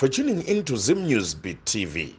for tuning into Zim News Beat TV.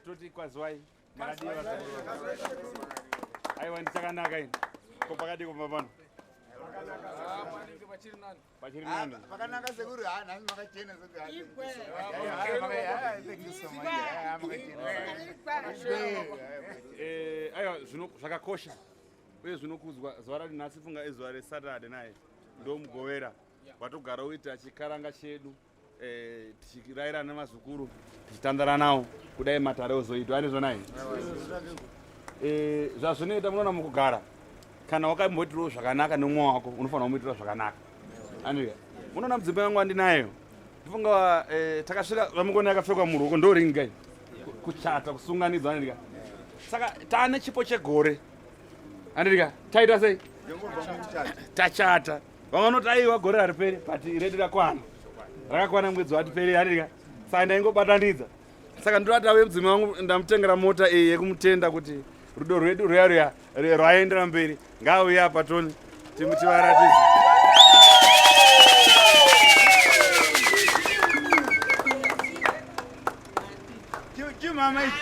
toti kwazwai makadiwa aiwa ndichakanaka ini ko pakati kumba pano pachiri nani pakanaka sekuru nhasi makachena aiwa zvakakosha uye zvinokudzwa zuva rati nhasi funga izuva resaturday naye ndo mugovera watogara uita chikaranga chedu tichirayira nemazukuru tichitandara nawo kudai matare ozoitwa ari zvonai zvazvinoita munoona mukugara kana wakamboitirawo zvakanaka nemwoyo wako unofanira kumuitira zvakanaka andika munoona mudzimai wangu andinayo ndifunga takasvika vamukoni akapfekwa muruoko ndo ringai kuchata kusunganidzwa andika saka taane chipo chegore andika taita sei tachata vanganoti aiwa gore hariperi but redi rakwana rakakwana mwedzi watiperi andika saka ndaingobatanidza saka ndorati auye mudzimai wangu ndamutengera mota iyi yekumutenda kuti rudo rwedu ruya rwaendera mberi ngaauye apa toni tivaratidze chimama ichi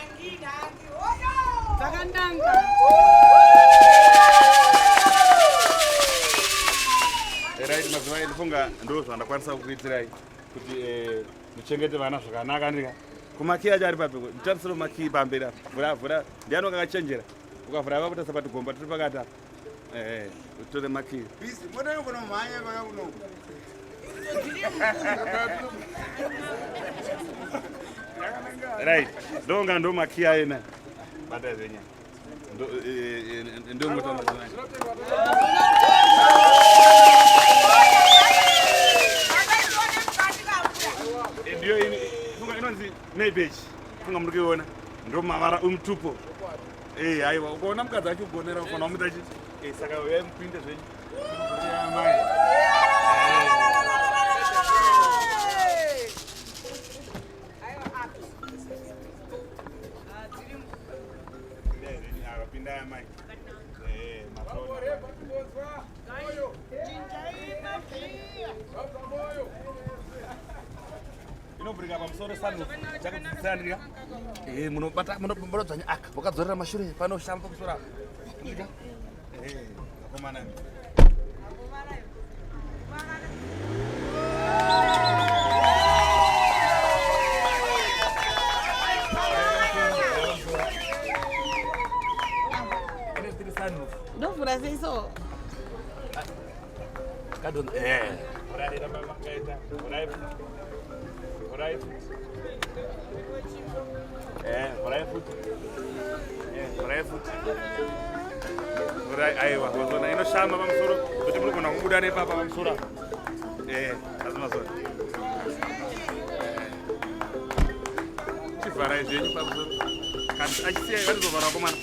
right madzimai ndifunga ndo zvandakwanisa kukuitirai kuti muchengete vana zvakanaka ndika kumaki acho ari papeko nditarisiro maki pamberi vhura ndiano kakachenjera ukavhura vakuta sapati gomba tiri pakati apa utore maki right ndonga ndo maki aena bata zvenya ndo mota ndiyo funga inonzi neibechi funga muri kuiona ndo mavara umutupo aiwa ukaona mukadzi achiugonera ufanira kumuita chiti saka uyai mupinde zvenyu pindai amai inoburika pamusoro sanu chakudzidzandika munodzanya aka wakadzorera mashure panoshamba pamusoro apa akomana ndovhura seiso kadon urarira pamakaita urai futi aiwa wazona inoshama pamusoro kuti munogona kubuda nepapa pamusoro azimazona chivharai zvenyu pamusoro kana achisiyai vanizovhara vakomana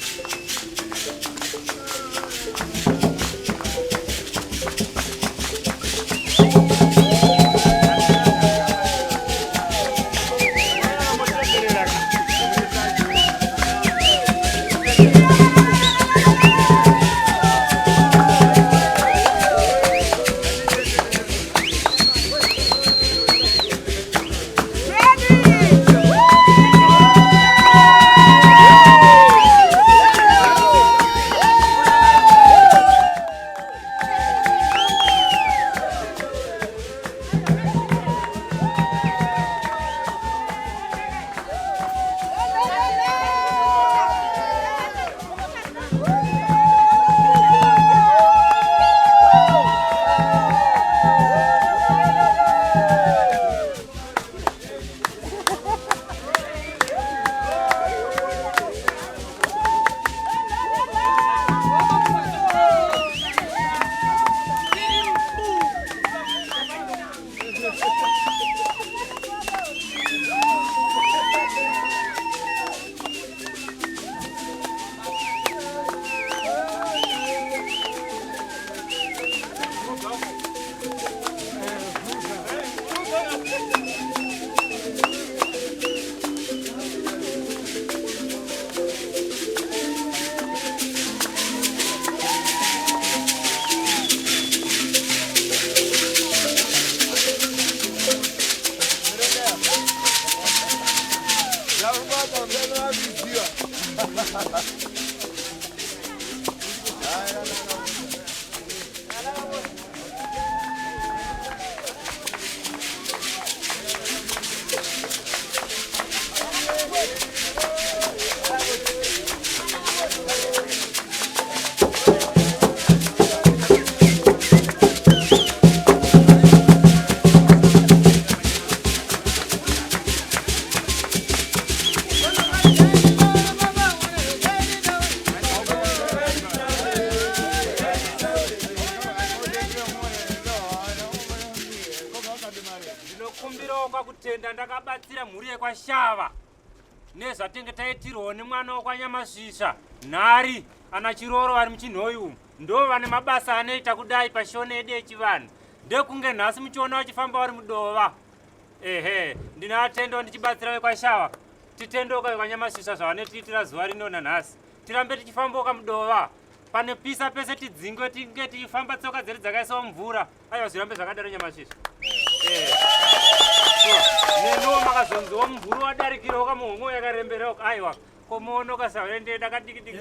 Ndinokumbirawo kutenda ndakabatsira mhuri yekwashava nezvatenge taitirwawo nemwana wokwanyamasvisva nhari ana chiroro vari muchinhoyi umu ndo vane mabasa anoita kudai pashone yedu yechivanhu ndekunge nhasi muchiona vachifamba vari mudova. Ehe, ndinatendo ndichibatsira vekwashava titendoka vekwanyamashvisva zvavanetiitira zuva rino nanhasi tirambe tichifamboka mudova pane pisa pese tidzingwe tinge tichifamba tsoka dzedu dzakaisawo mvura. Aiwa, zvirambe zvakadaro nyamashvisva. Nenuwo makazonziwa mumvuri wadarikirawo kamuhongo yakaremberawo. Aiwa, komuonoka saurende dakadikidiki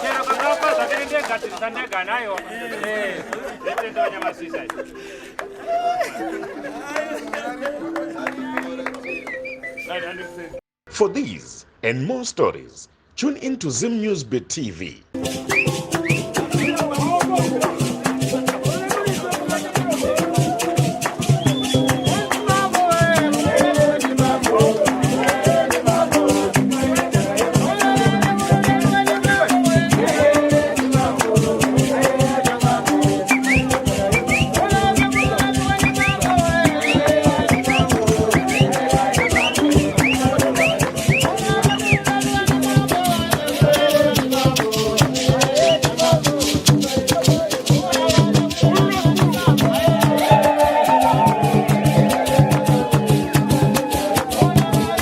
chero kangaukwa zvakere ndegadzirisa ndega nayo ndetendo nyamashvisha. For these and more stories, tune into Zim News Bit TV.